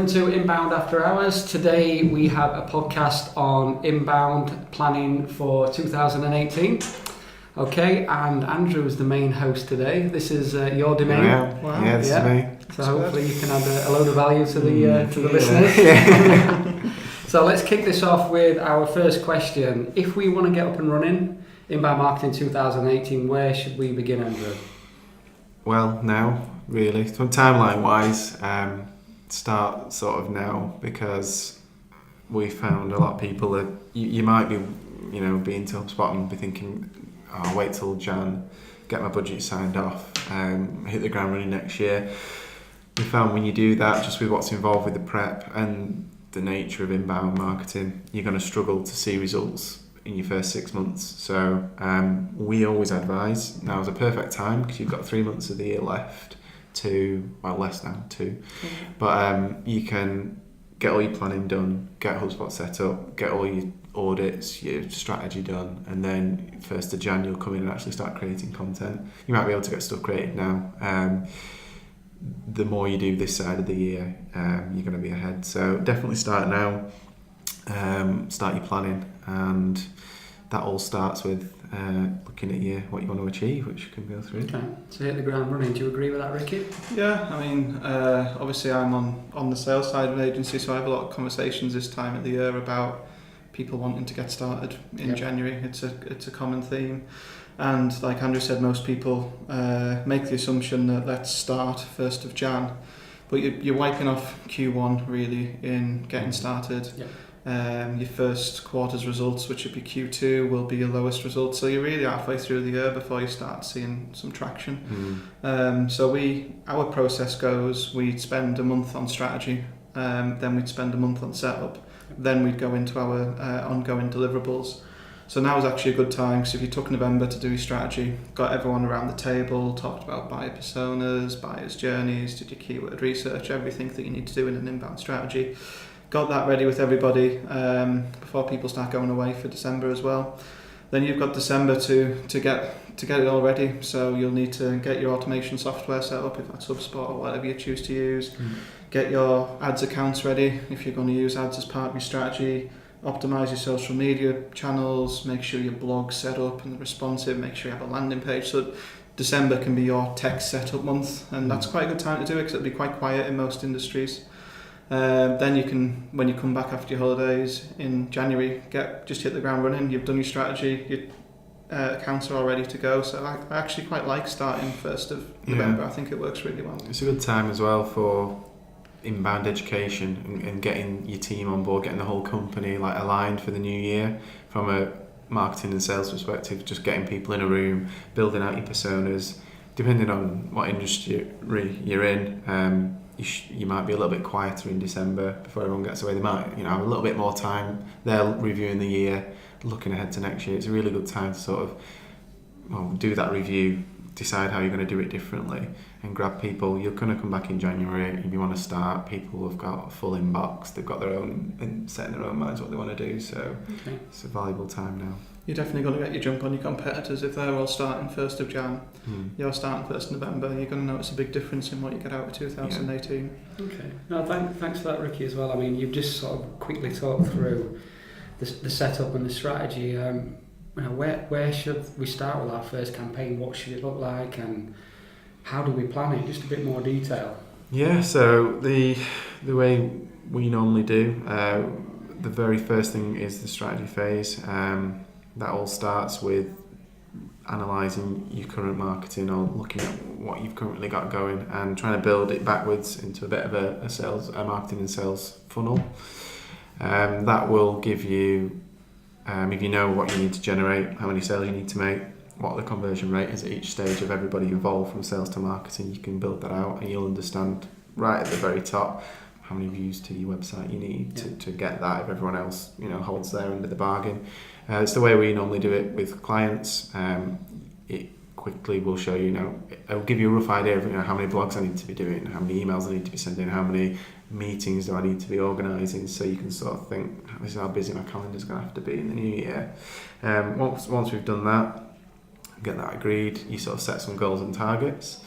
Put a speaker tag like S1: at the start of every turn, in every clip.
S1: welcome to Inbound After Hours. Today we have a podcast on inbound planning for 2018. Okay, and Andrew is the main host today. This is your domain.
S2: Wow. Yeah, this is me.
S1: So hopefully you can add a load of value to the listeners. Yeah. So let's kick this off with our first question. If we want to get up and running inbound marketing 2018, where should we begin, Andrew?
S2: Well, now, really. So timeline-wise, start sort of now, because we found a lot of people that you might be, being to HubSpot and be thinking, I'll wait till Jan, get my budget signed off, hit the ground running next year. We found when you do that, just with what's involved with the prep and the nature of inbound marketing, you're going to struggle to see results in your first 6 months. So we always advise now is a perfect time because you've got 3 months of the year left less now, 2. Mm-hmm. But you can get all your planning done, get HubSpot set up, get all your audits, your strategy done, and then 1st of Jan you'll come in and actually start creating content. You might be able to get stuff created now. The more you do this side of the year, you're going to be ahead. So definitely start now, start your planning, and that all starts with looking at what you want to achieve, which you can go through.
S1: Okay, so hit the ground running. Do you agree with that, Ricky?
S3: Yeah, I mean, obviously I'm on the sales side of an agency, so I have a lot of conversations this time of the year about people wanting to get started in January. It's a common theme. And like Andrew said, most people make the assumption that let's start 1st of Jan, but you're wiping off Q1 really in getting started. Yeah. Your first quarter's results, which would be Q2, will be your lowest results. So you're really halfway through the year before you start seeing some traction. So our process goes, we'd spend a month on strategy, then we'd spend a month on setup, then we'd go into our ongoing deliverables. So now is actually a good time, because if you took November to do your strategy, got everyone around the table, talked about buyer personas, buyer's journeys, did your keyword research, everything that you need to do in an inbound strategy. Got that ready with everybody before people start going away for December as well. Then you've got December to get it all ready. So you'll need to get your automation software set up, if that's HubSpot or whatever you choose to use. Get your ads accounts ready if you're going to use ads as part of your strategy. Optimize your social media channels, make sure your blog's set up and responsive, make sure you have a landing page. So December can be your tech setup month, and that's quite a good time to do it because it'll be quite quiet in most industries. Then you can, when you come back after your holidays in January, just hit the ground running. You've done your strategy, your accounts are all ready to go. So I actually quite like starting 1st of November. I think it works really well.
S2: It's a good time as well for inbound education and getting your team on board, getting the whole company aligned for the new year from a marketing and sales perspective, just getting people in a room, building out your personas. Depending on what industry you're in, you might be a little bit quieter in December before everyone gets away. They might have a little bit more time. They're reviewing the year, looking ahead to next year. It's a really good time to sort of do that review, decide how you're going to do it differently, and grab people. You're going to come back in January if you want to start. People have got a full inbox, they've got their own, and set in their own minds what they want to do, so It's a valuable time now.
S3: You're definitely going to get your jump on your competitors if they're all starting 1st of Jan. You're starting 1st of November, you're going to notice a big difference in what you get out of 2018.
S1: Okay. No, thanks for that, Ricky, as well. I mean, you've just sort of quickly talked through the setup and the strategy. Where should we start with our first campaign? What should it look like, and how do we plan it? Just a bit more detail.
S2: Yeah, so the way we normally do, the very first thing is the strategy phase. That all starts with analysing your current marketing, or looking at what you've currently got going and trying to build it backwards into a bit of a marketing and sales funnel. That will give you, if you know what you need to generate, how many sales you need to make, what the conversion rate is at each stage of everybody involved from sales to marketing, you can build that out, and you'll understand right at the very top how many views to your website you need to get that, if everyone else holds their end of the bargain. It's the way we normally do it with clients. It quickly will show it'll give you a rough idea of how many blogs I need to be doing, how many emails I need to be sending, how many meetings do I need to be organising, so you can sort of think, this is how busy my calendar's going to have to be in the new year. Once we've done that, get that agreed, you sort of set some goals and targets.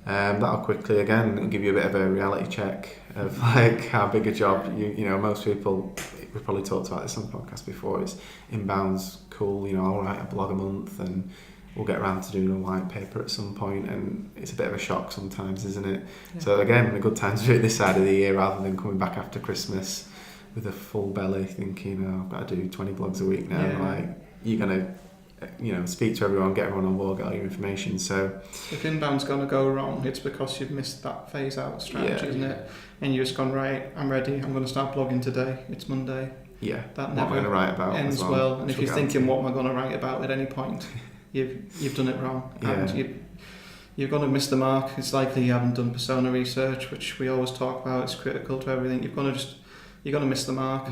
S2: That'll quickly, again, give you a bit of a reality check of like how big a job you know. Most people, we've probably talked about this on the podcast before, is inbound's cool, you know, I'll write a blog a month and we'll get around to doing a white paper at some point, and it's a bit of a shock sometimes, isn't it? Yeah. So again, a good time to do it this side of the year rather than coming back after Christmas with a full belly thinking, oh, I've got to do 20 blogs a week now.
S3: Yeah.
S2: Like, you're going to, you know, speak to everyone, get everyone on board, get all your information. So
S3: if inbound's going to go wrong, it's because you've missed that phase out strategy, isn't it? And you've just gone, right, I'm ready, I'm going to start blogging today, it's Monday.
S2: Yeah,
S3: that
S2: what
S3: never
S2: am I going to write about
S3: ends
S2: as
S3: well. And if you're thinking, what am I going to write about at any point, you've done it wrong.
S2: Yeah.
S3: And you're going to miss the mark. It's likely you haven't done persona research, which we always talk about. It's critical to everything. You're going to miss the mark.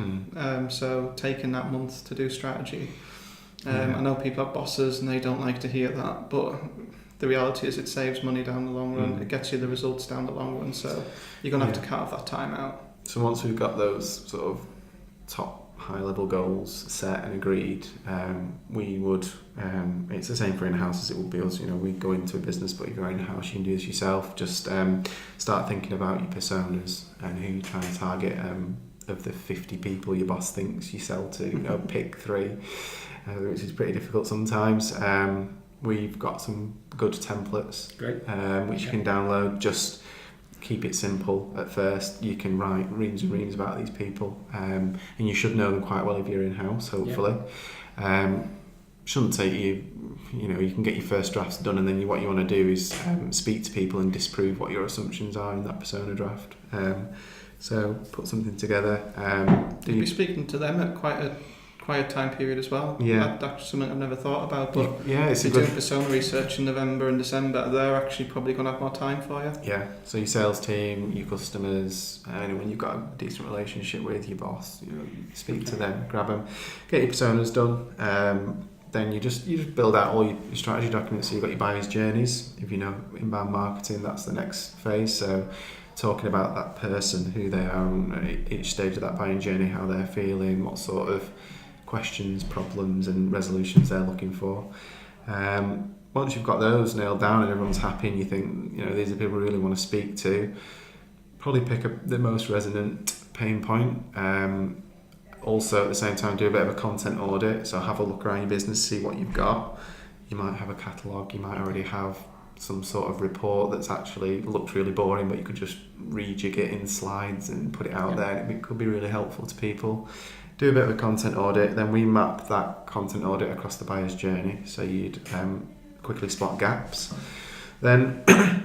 S3: So taking that month to do strategy. I know people have bosses and they don't like to hear that, but the reality is it saves money down the long run. It gets you the results down the long run. So you're going to have to carve that time out.
S2: So once we've got those sort of top high-level goals set and agreed, we would, it's the same for in-house as it would be us, you know, we go into a business, but if you're in-house, you can do this yourself. Just start thinking about your personas and who you're trying to target. Of the 50 people your boss thinks you sell to, you know, pick 3, which is pretty difficult sometimes. We've got some good templates, which you can download. Just keep it simple at first. You can write reams and reams about these people, and you should know them quite well if you're in-house, hopefully. Shouldn't take you know, you can get your first drafts done, and then what you want to do is speak to people and disprove what your assumptions are in that persona draft. So put something together.
S3: You'll be speaking to them at quite a quiet time period as well.
S2: Yeah,
S3: that's something I've never thought about. But
S2: it's
S3: if you're doing persona research in November and December, they're actually probably going to have more time for you.
S2: Yeah. So your sales team, your customers, anyone you've got a decent relationship with, your boss, you know, you speak to them, grab them, get your personas done. Then you just build out all your strategy documents. So you've got your buyer's journeys. If you know inbound marketing, that's the next phase. So talking about that person, who they are, on each stage of that buying journey, how they're feeling, what sort of questions, problems and resolutions they're looking for. Once you've got those nailed down and everyone's happy and you think, you know, these are people we really want to speak to, probably pick up the most resonant pain point. Also at the same time do a bit of a content audit, so have a look around your business, see what you've got. You might have a catalogue, you might already have some sort of report that's actually looked really boring, but you could just rejig it in slides and put it out there, and it could be really helpful to people. Do a bit of a content audit, then we map that content audit across the buyer's journey, so you'd quickly spot gaps. Then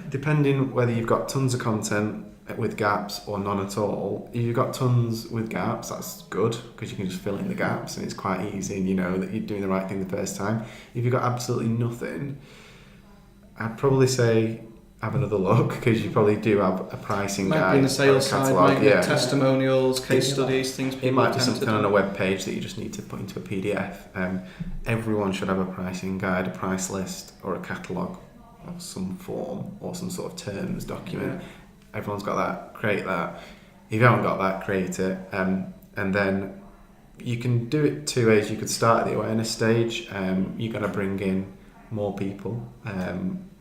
S2: depending whether you've got tons of content with gaps or none at all, if you've got tons with gaps, that's good because you can just fill in the gaps and it's quite easy and you know that you're doing the right thing the first time. If you've got absolutely nothing, I'd probably say have another look, because you probably do have a pricing guide.
S3: Might be in the sales side, might be testimonials, case studies, things people
S2: it might be
S3: tend
S2: something
S3: to do
S2: on a web page that you just need to put into a PDF. Everyone should have a pricing guide, a price list, or a catalogue of some form, or some sort of terms document.
S3: Yeah.
S2: Everyone's got that, create that. If you haven't got that, create it. And then you can do it 2 ways. You could start at the awareness stage. You're going to bring in more people,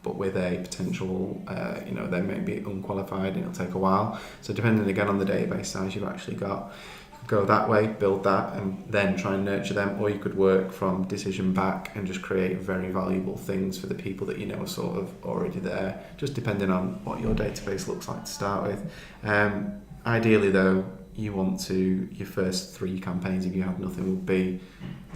S2: but with a potential, you know, they may be unqualified and it'll take a while. So depending again on the database size you've actually got, you could go that way, build that, and then try and nurture them. Or you could work from decision back and just create very valuable things for the people that you know are sort of already there, just depending on what your database looks like to start with. Ideally though, you want to, your first 3 campaigns, if you have nothing, would be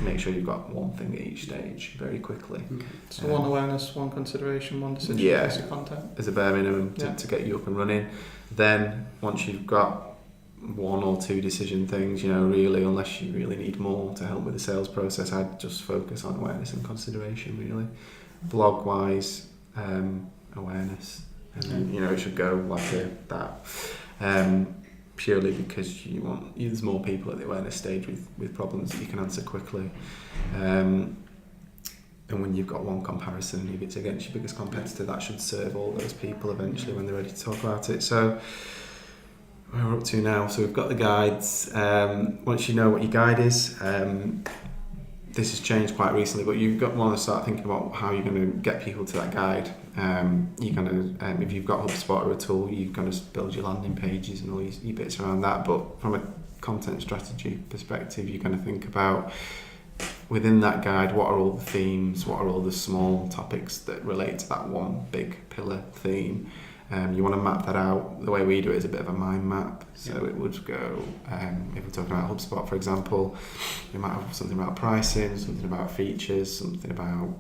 S2: make sure you've got one thing at each stage very quickly.
S3: Okay. So one awareness, one consideration, one decision, piece of content.
S2: As a bare minimum to get you up and running. Then once you've got 1 or 2 decision things, you know, really, unless you really need more to help with the sales process, I'd just focus on awareness and consideration really. Blog wise, awareness, and you know, it should go like that. Purely because there's more people at the awareness stage with problems that you can answer quickly. And when you've got one comparison, if it's against your biggest competitor, that should serve all those people eventually when they're ready to talk about it. So where we're up to now, so we've got the guides. Once you know what your guide is, this has changed quite recently, but you've got to start thinking about how you're going to get people to that guide. You're going to, if you've got HubSpot or a tool, you're going to build your landing pages and all your bits around that. But from a content strategy perspective, you're going to think about, within that guide, what are all the themes, what are all the small topics that relate to that one big pillar theme. You want to map that out. The way we do it is a bit of a mind map. So it would go, if we're talking about HubSpot, for example, we might have something about pricing, something about features, something about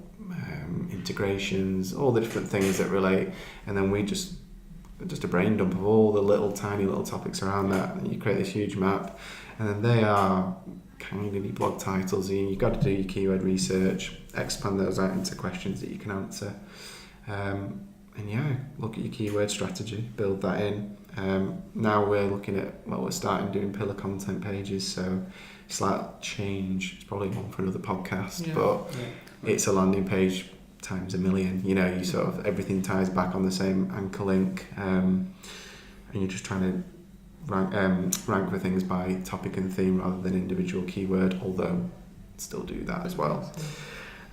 S2: integrations, all the different things that relate. And then we just a brain dump of all the tiny little topics around that. And you create this huge map. And then they are kind of blog titles. You've got to do your keyword research, expand those out into questions that you can answer. And look at your keyword strategy, build that in. Now we're looking at, we're starting doing pillar content pages, so slight change. It's probably one for another podcast, but it's a landing page times a million. You sort of, everything ties back on the same anchor link, and you're just trying to rank for things by topic and theme rather than individual keyword, although still do that as well.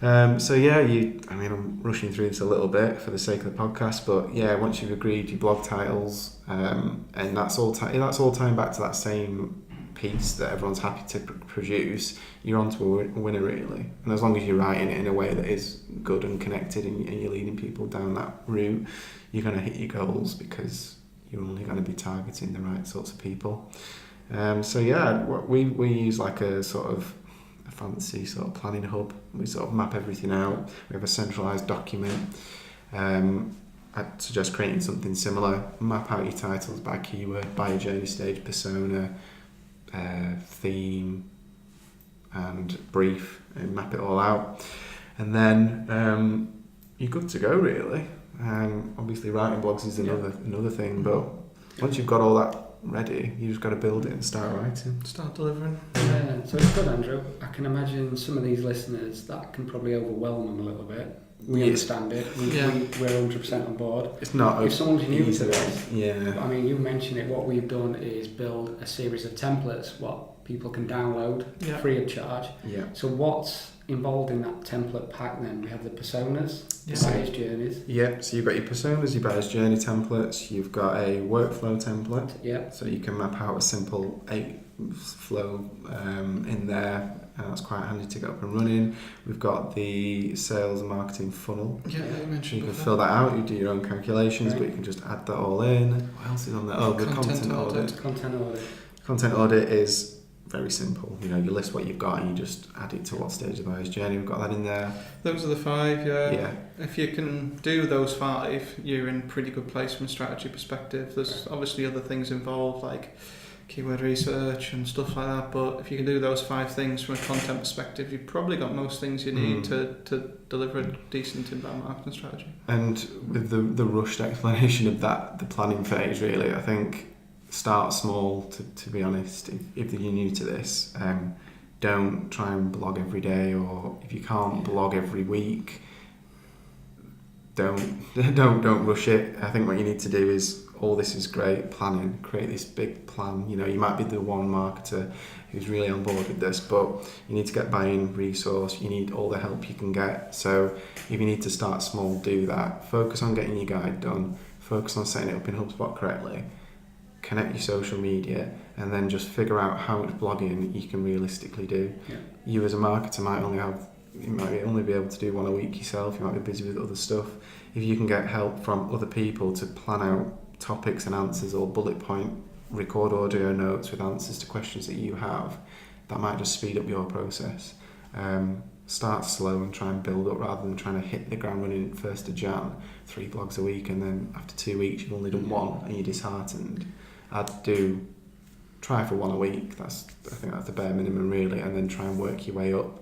S2: I'm rushing through this a little bit for the sake of the podcast, but once you've agreed your blog titles, and that's all tying back to that same piece that everyone's happy to produce, you're onto a winner really. And as long as you're writing it in a way that is good and connected, and you're leading people down that route, you're going to hit your goals because you're only going to be targeting the right sorts of people. We use like a sort of a fancy sort of planning hub. We sort of map everything out. We have a centralised document. I'd suggest creating something similar. Map out your titles by keyword, by your journey stage, persona, theme, and brief, and map it all out. And then you're good to go, really. Obviously, writing blogs is another thing, but once you've got all that ready, you just got to build it and start writing.
S3: Start delivering.
S1: Yeah, so it's good, Andrew. I can imagine some of these listeners, that can probably overwhelm them a little bit. We understand it. We're 100% on board.
S2: It's not.
S1: If someone's new to this,
S2: I
S1: mean, you mentioned it. What we've done is build a series of templates what people can download free of charge.
S2: Yeah.
S1: So what's involved in that template pack then? We have the personas, the buyer's journeys.
S2: Yeah, so you've got your personas, your buyer's journey templates, you've got a workflow template.
S1: Yeah.
S2: So you can map out a simple 8 flow in there, and that's quite handy to get up and running. We've got the sales and marketing funnel.
S3: Yeah, you mentioned
S2: you can fill that out, you do your own calculations, but you can just add that all in. What else is on there? Oh, the content audit. Content audit is very simple. You list what you've got and you just add it to what stage of the buyer's journey. We've got that in there.
S3: Those are the 5, yeah. If you can do those 5, you're in a pretty good place from a strategy perspective. There's obviously other things involved like keyword research and stuff like that, but if you can do those 5 things from a content perspective, you've probably got most things you need to deliver a decent inbound marketing strategy. And
S2: with the rushed explanation of that, the planning phase, really, I think start small, to be honest. If you're new to this, don't try and blog every day, or if you can't blog every week, don't rush it. I think what you need to do is, all this is great, planning, create this big plan. You might be the one marketer who's really on board with this, but you need to get buy-in, resource, you need all the help you can get. So if you need to start small, do that. Focus on getting your guide done, focus on setting it up in HubSpot correctly, connect your social media, and then just figure out how much blogging you can realistically do. You as a marketer might only be able to do one a week yourself. You might be busy with other stuff. If you can get help from other people to plan out topics and answers, or bullet point, record audio notes with answers to questions that you have, that might just speed up your process. Start slow and try and build up, rather than trying to hit the ground running 1st of Jan, 3 blogs a week, and then after 2 weeks you've only done 1 and you're disheartened. I'd try for 1 a week. I think that's the bare minimum, really, and then try and work your way up.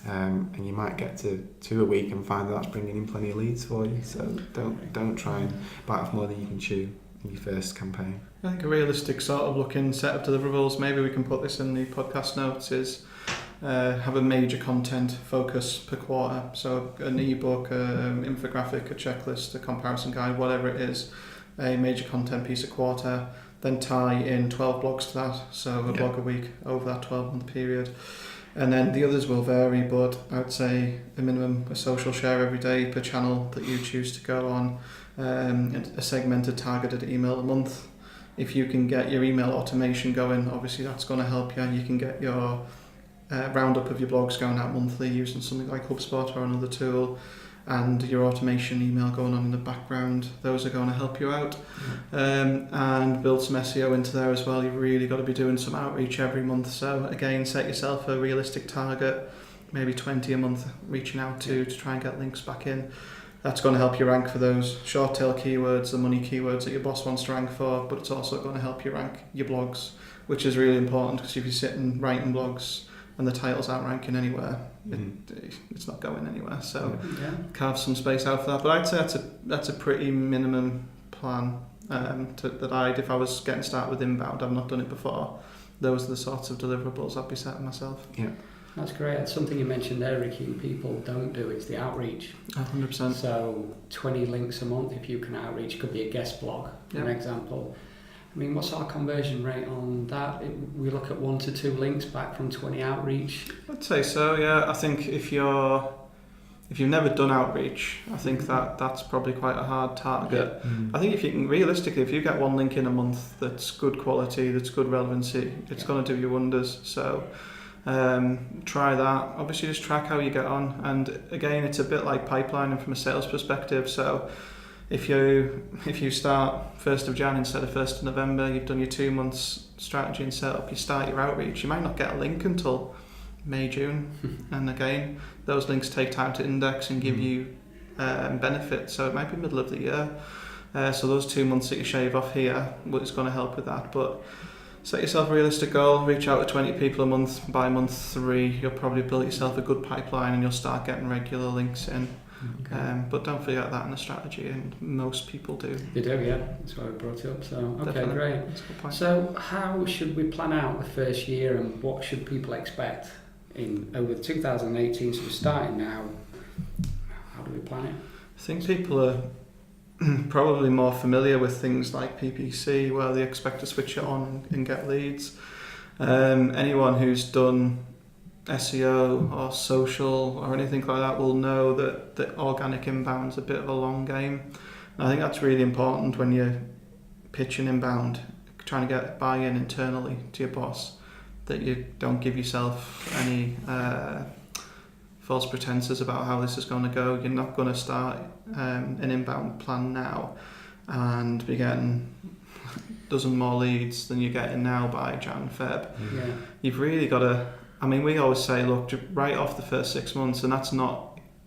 S2: And you might get to 2 a week and find that's bringing in plenty of leads for you. So don't try and bite off more than you can chew in your first campaign.
S3: I think a realistic sort of looking set of deliverables, maybe we can put this in the podcast notes, is have a major content focus per quarter. So an ebook, an infographic, a checklist, a comparison guide, whatever it is, a major content piece a quarter. Then tie in 12 blogs to that, so a blog a week over that 12-month period. And then the others will vary, but I'd say a minimum a social share every day per channel that you choose to go on, and a segmented targeted email a month. If you can get your email automation going, obviously that's going to help you, and you can get your roundup of your blogs going out monthly using something like HubSpot or another tool, and your automation email going on in the background. Those are going to help you out. And build some SEO into there as well. You've really got to be doing some outreach every month. So again, set yourself a realistic target, maybe 20 a month reaching out to try and get links back in. That's going to help you rank for those short tail keywords, the money keywords that your boss wants to rank for, but it's also going to help you rank your blogs, which is really important, because if you're sitting writing blogs and the titles aren't ranking anywhere, it's not going anywhere. So carve some space out for that. But I'd say that's a pretty minimum plan that if I was getting started with inbound, I've not done it before, those are the sorts of deliverables I'd be setting myself.
S2: Yeah.
S1: That's great. That's something you mentioned there, Ricky, people don't do. It's the outreach.
S3: 100%.
S1: So 20 links a month, if you can outreach, could be a guest blog, for an example. I mean, what's our conversion rate on that? We look at 1 to 2 links back from 20 outreach.
S3: I'd say so, yeah. I think if you've never done outreach, I think that's probably quite a hard target.
S2: Yeah.
S3: I think if you get 1 link in a month that's good quality, that's good relevancy, it's going to do you wonders. So try that. Obviously just track how you get on, and again, it's a bit like pipelining from a sales perspective. So if you start 1st of Jan instead of 1st of November, you've done your 2 months strategy and setup, you start your outreach, you might not get a link until May, June. And again, those links take time to index and give you benefit, so it might be middle of the year. So those 2 months that you shave off here is going to help with that. But set yourself a realistic goal, reach out to 20 people a month. By month 3, you'll probably build yourself a good pipeline and you'll start getting regular links in.
S1: Okay.
S3: But don't forget that in the strategy, and most people do.
S1: They do, yeah. That's why I brought it up. So, okay,
S3: Definitely.
S1: great.
S3: That's a good point.
S1: So, how should we plan out the first year, and what should people expect over 2018? So we're starting now. How do we plan it?
S3: I think people are probably more familiar with things like PPC, where they expect to switch it on and get leads. Anyone who's done SEO or social or anything like that will know that organic inbound's a bit of a long game. And I think that's really important when you're pitching inbound, trying to get buy-in internally to your boss, that you don't give yourself any false pretenses about how this is going to go. You're not going to start an inbound plan now and be getting dozen more leads than you're getting now by Jan, Feb.
S1: Yeah.
S3: You've really got to, I mean, we always say, look, write off the first 6 months, and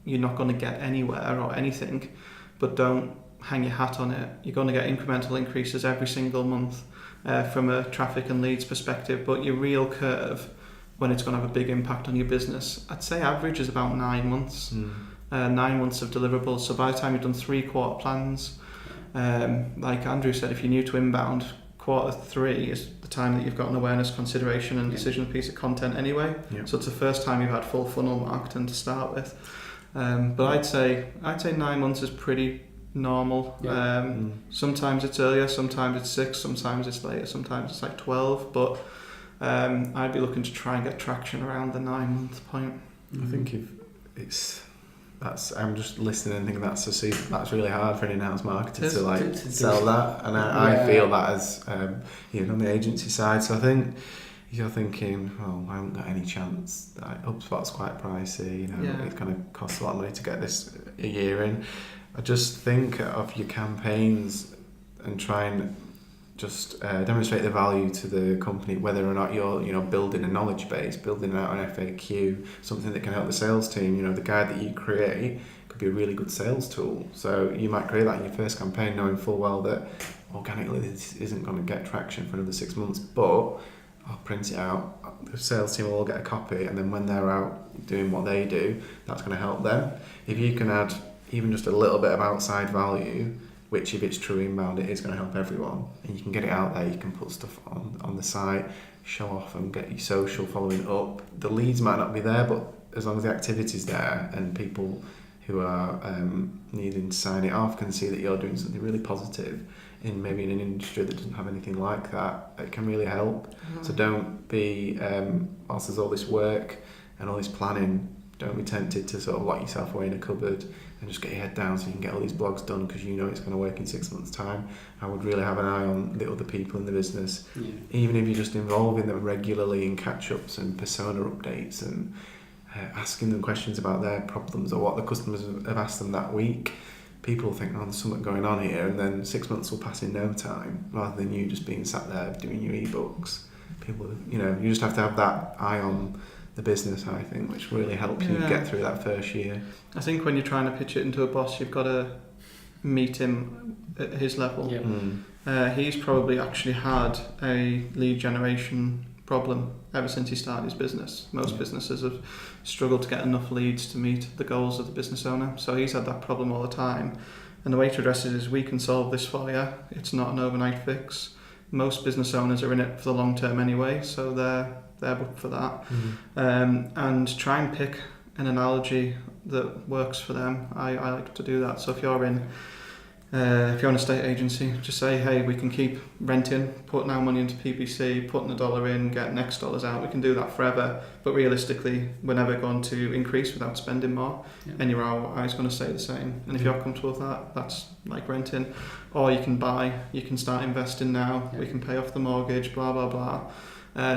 S3: you're not going to get anywhere or anything, but don't hang your hat on it. You're going to get incremental increases every single month from a traffic and leads perspective, but your real curve, when it's going to have a big impact on your business, I'd say average is about 9 months. 9 months of deliverables. So by the time you've done 3-quarter plans, like Andrew said, if you're new to inbound, quarter 3 is the time that you've got an awareness, consideration and decision piece of content anyway. So it's the first time you've had full funnel marketing to start with. But I'd say 9 months is pretty normal. Sometimes it's earlier, sometimes it's 6, sometimes it's later, sometimes it's like 12, but I'd be looking to try and get traction around the 9-month point.
S2: I think I'm just listening and thinking that's really hard for an in-house marketer to sell that, and I feel that as on the agency side. So I think if you're thinking, I haven't got any chance, HubSpot's quite pricey, it's going to cost a lot of money to get this a year in. I just think of your campaigns and try and just demonstrate the value to the company, whether or not you're building a knowledge base, building out an FAQ, something that can help the sales team. The guide that you create could be a really good sales tool. So you might create that in your first campaign, knowing full well that organically this isn't going to get traction for another 6 months, but I'll print it out. The sales team will all get a copy, and then when they're out doing what they do, that's going to help them. If you can add even just a little bit of outside value, which if it's true inbound, it is going to help everyone, and you can get it out there, you can put stuff on the site, show off and get your social following up. The leads might not be there, but as long as the activity's there and people who are needing to sign it off can see that you're doing something really positive in maybe in an industry that doesn't have anything like that, it can really help. So don't be, whilst there's all this work and all this planning, don't be tempted to sort of lock yourself away in a cupboard and just get your head down so you can get all these blogs done because you know it's going to work in 6 months' time. I would really have an eye on the other people in the business, even if you're just involving them regularly in catch-ups and persona updates and asking them questions about their problems or what the customers have asked them that week. People think, oh, there's something going on here, and then 6 months will pass in no time, rather than you just being sat there doing your ebooks. People, you just have to have that eye on the business, I think, which really helps you get through that first year.
S3: I think when you're trying to pitch it into a boss, you've got to meet him at his level. He's probably actually had a lead generation problem ever since he started his business. Most businesses have struggled to get enough leads to meet the goals of the business owner, so he's had that problem all the time, and the way to address it is, we can solve this for you. It's not an overnight fix. Most business owners are in it for the long term anyway, so they're up for that. And try and pick an analogy that works for them. I like to do that. So if you're an estate agency, just say, hey, we can keep renting, putting our money into PPC, putting the dollar in, getting X dollars out. We can do that forever, but realistically, we're never going to increase without spending more. And your ROI is going to stay the same. And if you're comfortable with that, that's like renting. Or you can buy, you can start investing now. We can pay off the mortgage, blah, blah, blah.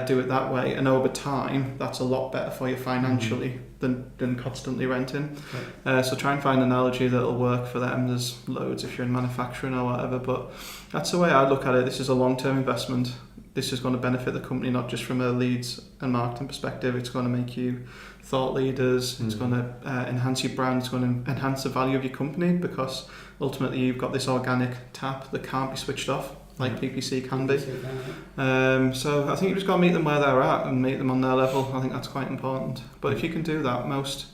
S3: Do it that way, and over time that's a lot better for you financially than constantly renting. So try and find an analogy that'll work for them. There's loads if you're in manufacturing or whatever, but that's the way I look at it. This is a long-term investment. This is going to benefit the company not just from a leads and marketing perspective. It's going to make you thought leaders. It's going to enhance your brand. It's going to enhance the value of your company, because ultimately you've got this organic tap that can't be switched off like PPC can be. So I think you've just got to meet them where they're at and meet them on their level. I think that's quite important. But if you can do that, most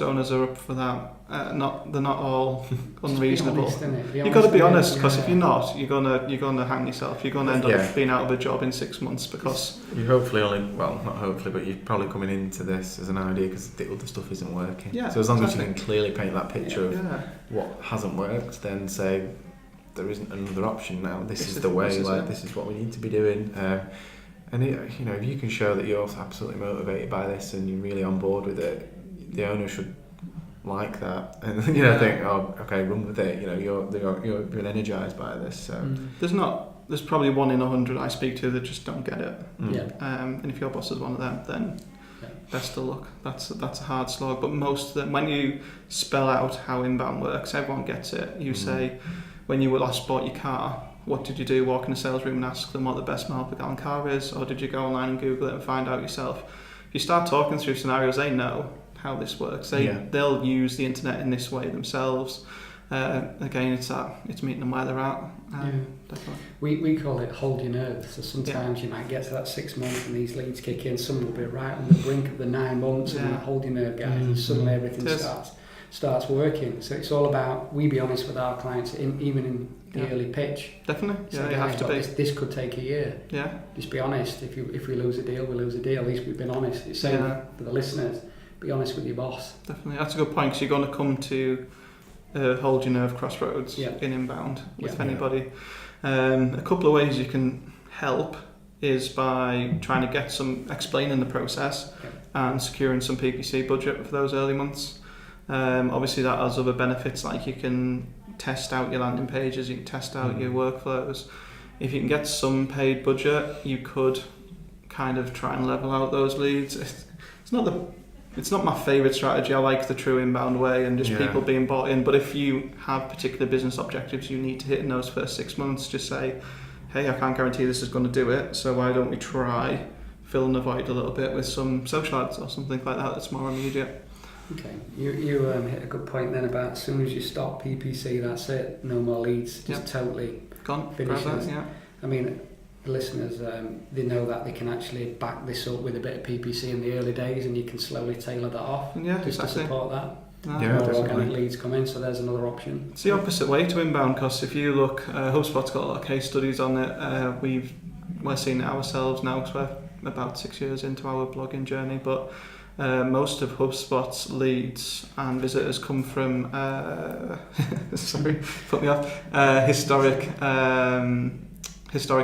S3: owners are up for that. They're not all unreasonable. You've got to be honest, because if you're not, you're gonna hang yourself. You're gonna end up being out of a job in 6 months, because
S2: you hopefully not hopefully, but you're probably coming into this as an idea because the other stuff isn't working. So as long as you can clearly paint that picture of what hasn't worked, then say, there isn't another option now. This is the way. This is what we need to be doing. And if you can show that you're absolutely motivated by this and you're really on board with it, the owner should like that. And think, oh, okay, run with it. You're being energized by this. So there's probably 1 in 100 I speak to that just don't get it. And if your boss is one of them, then best of luck. That's a hard slog. But most of them, when you spell out how inbound works, everyone gets it. You say, when you last bought your car, what did you do? Walk in the sales room and ask them what the best mile per gallon car is, or did you go online and Google it and find out yourself? If you start talking through scenarios, they know how this works. They'll use the internet in this way themselves. Again, it's meeting them where they're at.
S1: Definitely. We call it hold your nerve. So sometimes you might get to that 6 months and these leads kick in. Some will be right on the brink of the 9 months and hold your nerve, guys, and suddenly everything starts working. So it's all about, we be honest with our clients, even in the early pitch.
S3: Definitely,
S1: so
S3: you have to be.
S1: This could take a year. Just be honest. If we lose a deal, we lose a deal. At least we've been honest. It's saying for the listeners, be honest with your boss.
S3: Definitely, that's a good point, because you're going to come to hold your nerve crossroads in inbound with anybody. A couple of ways you can help is by trying to get explaining the process and securing some PPC budget for those early months. Obviously that has other benefits, like you can test out your landing pages, you can test out your workflows. If you can get some paid budget, you could kind of try and level out those leads. It's not my favourite strategy. I like the true inbound way and just people being bought in. But if you have particular business objectives you need to hit in those first 6 months, just say, hey, I can't guarantee this is going to do it, so why don't we try fill in the void a little bit with some social ads or something like that that's more immediate.
S1: Okay, you hit a good point then about as soon as you stop PPC, that's it, no more leads, just totally
S3: gone.
S1: Finishes. I mean, the listeners, they know that they can actually back this up with a bit of PPC in the early days, and you can slowly tailor that off to support that. More organic leads come in, so there's another option.
S3: It's the opposite way to inbound, because if you look, HubSpot's got a lot of case studies on it. We're seeing it ourselves now, because we're about 6 years into our blogging journey, but most of HubSpot's leads and visitors come from sorry, put me off. Historic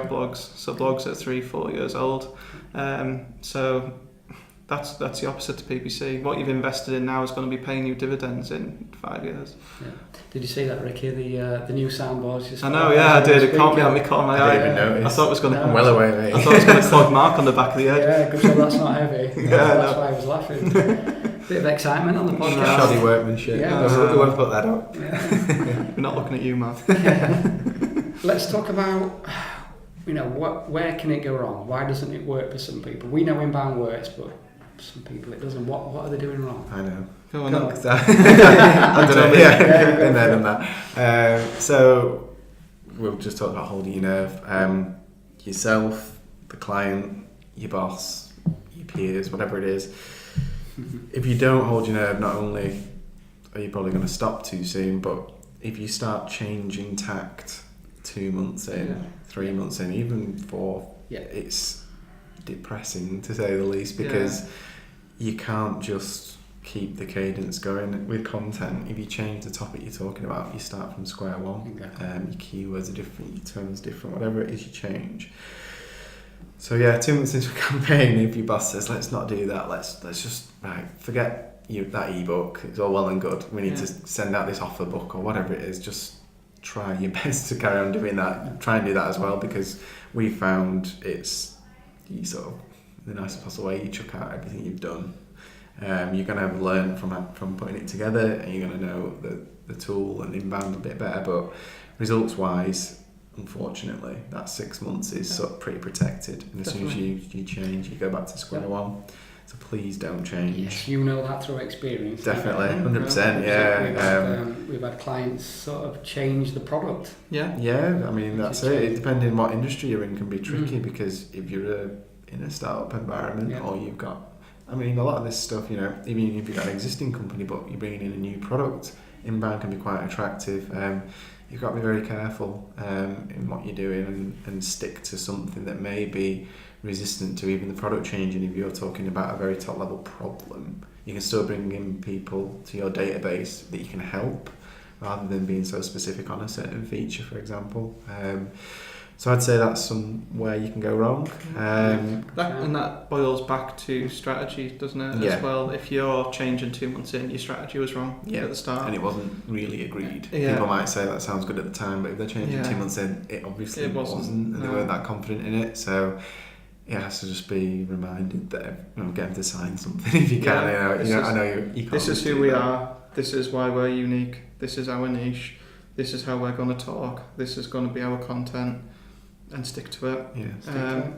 S3: blogs, so blogs that are 3-4 years old. So that's the opposite to PPC. What you've invested in now is going to be paying you dividends in 5 years.
S1: Yeah. Did you see that, Ricky? The new soundboards. Just
S3: I know, yeah, I did. It caught me on my eye.
S2: I didn't even notice.
S3: I thought it was going to.
S2: I'm well away, mate.
S3: I thought it was going to clog Mark on the back of the head.
S1: Yeah, good job. That's not heavy.
S3: Yeah,
S1: that's why I was laughing. Bit of excitement on the podcast.
S2: Shoddy workmanship.
S1: Yeah.
S2: We won't put that up.
S1: Yeah.
S3: We're not looking at you, Mark.
S1: Let's talk about, where can it go wrong? Why doesn't it work for some people? We know inbound works, but some people it doesn't. What are they doing wrong?
S3: I know. Go on.
S1: Go on.
S2: I don't know. Yeah, been there, done that. So we'll just talk about holding your nerve. Yourself, the client, your boss, your peers, whatever it is. If you don't hold your nerve, not only are you probably going to stop too soon, but if you start changing tact 2 months in, 3 months in, even 4, it's depressing to say the least, because you can't just keep the cadence going with content. If you change the topic you're talking about, you start from square one.
S1: Exactly.
S2: Your keywords are different, your tone's different, whatever it is you change. So 2 months into a campaign, if your boss says, let's not do that, let's just forget that ebook, it's all well and good, we need to send out this offer book or whatever it is, just try your best to carry on doing that. Try and do that as well, because we found it's you sort of, in the nicest possible way, you chuck out everything you've done. You're going to learn from putting it together, and you're going to know the tool and inbound a bit better, but results wise, unfortunately, that 6 months is sort of pretty protected, and as soon as you change, you go back to square one. So please don't change.
S1: Yes, you know that through experience.
S2: Definitely, 100%. Yeah.
S1: We've had clients sort of change the product.
S2: Yeah. I mean, that's it. It depending on what industry you're in can be tricky, because if you're in a startup environment, or you've got, I mean, a lot of this stuff, even if you've got an existing company but you're bringing in a new product, inbound can be quite attractive. You've got to be very careful in what you're doing, and stick to something that may be resistant to even the product changing. If you're talking about a very top level problem, you can still bring in people to your database that you can help, rather than being so specific on a certain feature, for example. So I'd say that's somewhere you can go wrong.
S3: That boils back to strategy, doesn't it, as well? If you're changing 2 months in, your strategy was wrong at the start.
S2: And it wasn't really agreed.
S3: Yeah.
S2: People might say that sounds good at the time, but if they're changing 2 months in, it obviously wasn't, and they weren't that confident in it. So it has to just be reminded that, get them to sign something if you can. I know you can't.
S3: This is who we are. This is why we're unique. This is our niche. This is how we're going to talk. This is going to be our content. And stick to it. Yeah.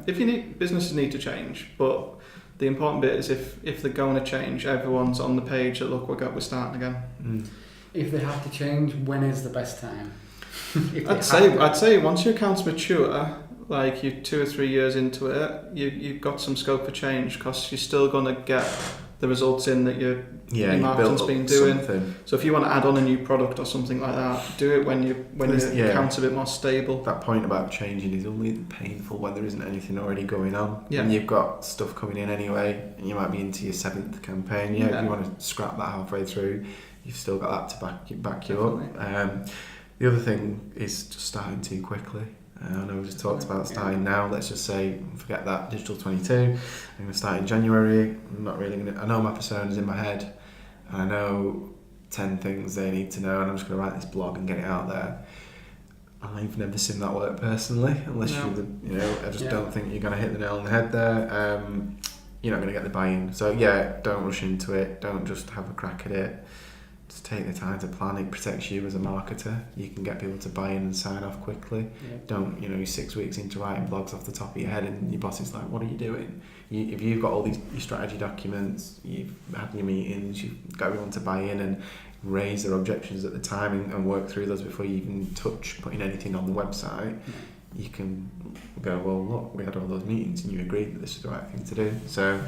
S3: Businesses need to change, but the important bit is if they're going to change, everyone's on the page that look, we're starting again.
S1: If they have to change, when is the best time?
S3: I'd say once your account's mature, like you're 2 or 3 years into it, you've got some scope for change, because you're still going to get the results in that your marketing's been doing. Something. So if you want to add on a new product or something like that, do it when your account's a bit more stable.
S2: That point about changing is only painful when there isn't anything already going on.
S3: Yeah.
S2: And you've got stuff coming in anyway, and you might be into your 7th campaign. If you want to scrap that halfway through, you've still got that to back you up. The other thing is just starting too quickly. I know we just talked about starting now. Let's just say, forget that, Digital 22. I'm going to start in January. I'm not really going to. I know my persona's in my head, and I know 10 things they need to know, and I'm just going to write this blog and get it out there. I've never seen that work personally, unless I just don't think you're going to hit the nail on the head there. You're not going to get the buy-in. So don't rush into it. Don't just have a crack at it. Just take the time to plan. It protects you as a marketer. You can get people to buy in and sign off quickly. Don't, you're 6 weeks into writing blogs off the top of your head, and your boss is like, what are you doing? If you've got all these your strategy documents, you've had your meetings, you've got everyone to buy in and raise their objections at the time, and work through those before you even touch putting anything on the website, you can go, well, look, we had all those meetings and you agreed that this is the right thing to do. So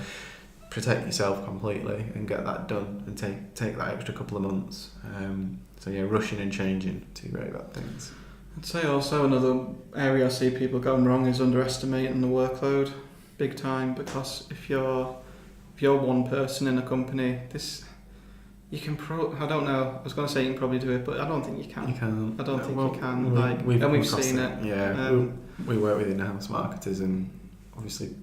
S2: protect yourself completely and get that done, and take that extra couple of months. Rushing and changing, 2 very bad things.
S3: I'd say also another area I see people going wrong is underestimating the workload big time, because if you're if you're one person in a company, you can I don't know. I was going to say you can probably do it, but I don't think you can.
S2: You can.
S3: I don't think you can. We've seen it.
S2: Yeah, we work with in-house marketers, and obviously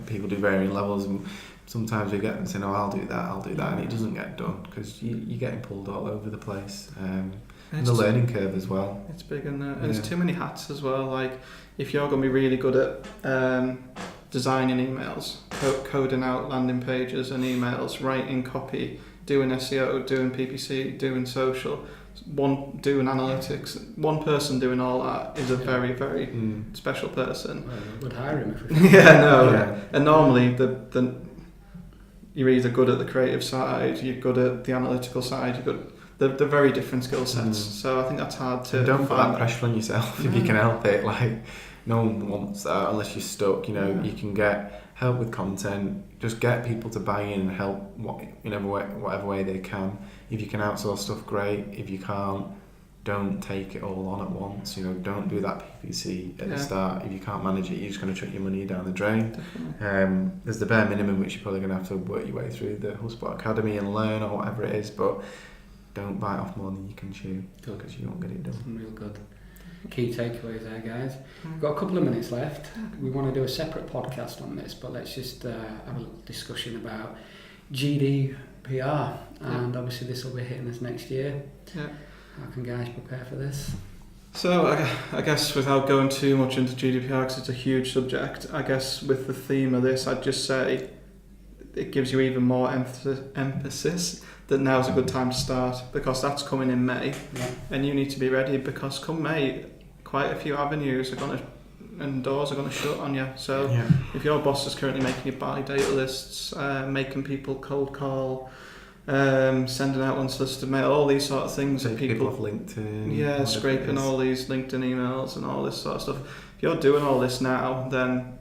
S2: people do varying levels. And sometimes we get them saying, "Oh, I'll do that," and it doesn't get done because you're getting pulled all over the place. And the learning curve as well.
S3: It's big, and there's too many hats as well. Like if you're going to be really good at designing emails, coding out landing pages and emails, writing copy, doing SEO, doing PPC, doing social, doing analytics. One person doing all that is a very, very special person.
S1: Well, would hire him if we
S3: And normally you're either good at the creative side, you're good at the analytical side, you're good. They're very different skill sets. So I think that's hard to.
S2: And don't put that pressure on yourself if you can help it. Like no one wants that unless you're stuck. You know, you can get help with content. Just get people to buy in and help whatever way they can. If you can outsource stuff, great. If you can't, don't take it all on at once. You know, don't do that PPC at the start. If you can't manage it, you're just going to chuck your money down the drain. There's the bare minimum, which you're probably going to have to work your way through the HubSpot Academy and learn, or whatever it is. But don't bite off more than you can chew, because you won't get it done.
S1: Real good. Key takeaways there, guys. We've got a couple of minutes left. We want to do a separate podcast on this, but let's just have a little discussion about GDPR, and obviously this will be hitting us next year. How can guys prepare for this?
S3: So I guess without going too much into GDPR, because it's a huge subject, I guess with the theme of this, I'd just say it gives you even more emphasis that now's a good time to start, because that's coming in May, and you need to be ready, because come May, quite a few avenues are going to, and doors are going to shut on you. So if your boss is currently making you buy data lists, making people cold call, sending out unsolicited mail, all these sort of things,
S2: Take people off LinkedIn,
S3: scraping all these LinkedIn emails and all this sort of stuff. If you're doing all this now, then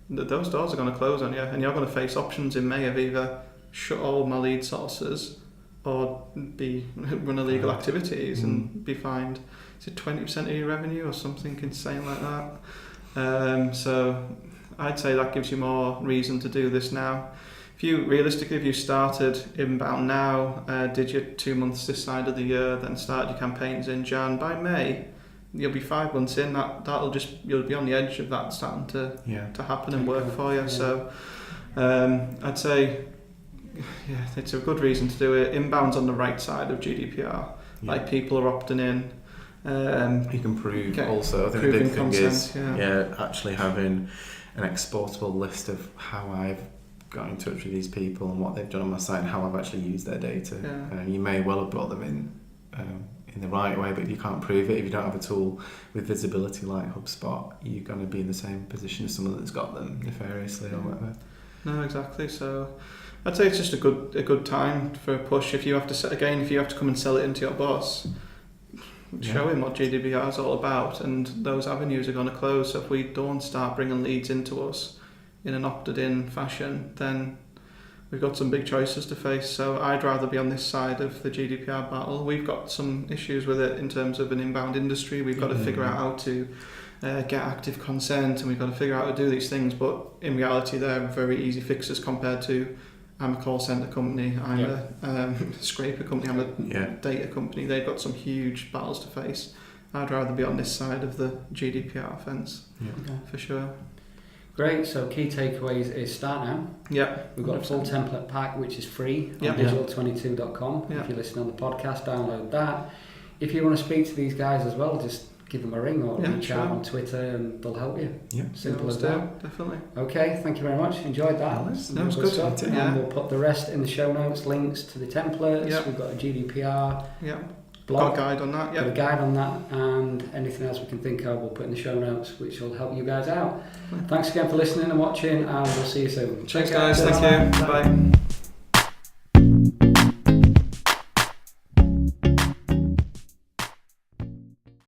S3: those doors are going to close on you, and you're going to face options in May of either shut all my lead sources or run illegal activities and be fined. Is it 20% of your revenue or something insane like that? So I'd say that gives you more reason to do this now. If you started inbound now, did your 2 months this side of the year, then started your campaigns in Jan, by May you'll be 5 months in, you'll be on the edge of that starting to happen and work for you. So I'd say it's a good reason to do it. Inbound's on the right side of GDPR. Like people are opting in.
S2: You can prove also. I think the big thing is actually having an exportable list of how I've got in touch with these people and what they've done on my site and how I've actually used their data. You may well have brought them in the right way, but if you can't prove it, if you don't have a tool with visibility like HubSpot, you're going to be in the same position as someone that's got them nefariously or whatever.
S3: No, exactly. So I'd say it's just a good time for a push. If you have to come and sell it into your boss, show him what GDPR is all about, and those avenues are going to close. So if we don't start bringing leads into us in an opted-in fashion, then we've got some big choices to face. So I'd rather be on this side of the GDPR battle. We've got some issues with it in terms of an inbound industry. We've got to figure out how to get active consent, and we've got to figure out how to do these things. But in reality, they're very easy fixes compared to I'm a call center company, I'm a scraper company, I'm a data company. They've got some huge battles to face. I'd rather be on this side of the GDPR fence, for sure.
S1: Great, so key takeaways is start now. We've got 100%. A full template pack which is free on digital22.com. If you listen on the podcast, download that. If you want to speak to these guys as well, just give them a ring or reach out on Twitter and they'll help you. Simple as that.
S3: Definitely.
S1: Okay, thank you very much. Enjoyed that.
S3: That was good stuff.
S1: And we'll put the rest in the show notes, links to the templates. We've got a GDPR blog.
S3: Got a guide on that.
S1: Got a guide on that, and anything else we can think of we'll put in the show notes, which will help you guys out. Thanks again for listening and watching, and we'll see you soon.
S3: Thanks guys, thank you. Bye.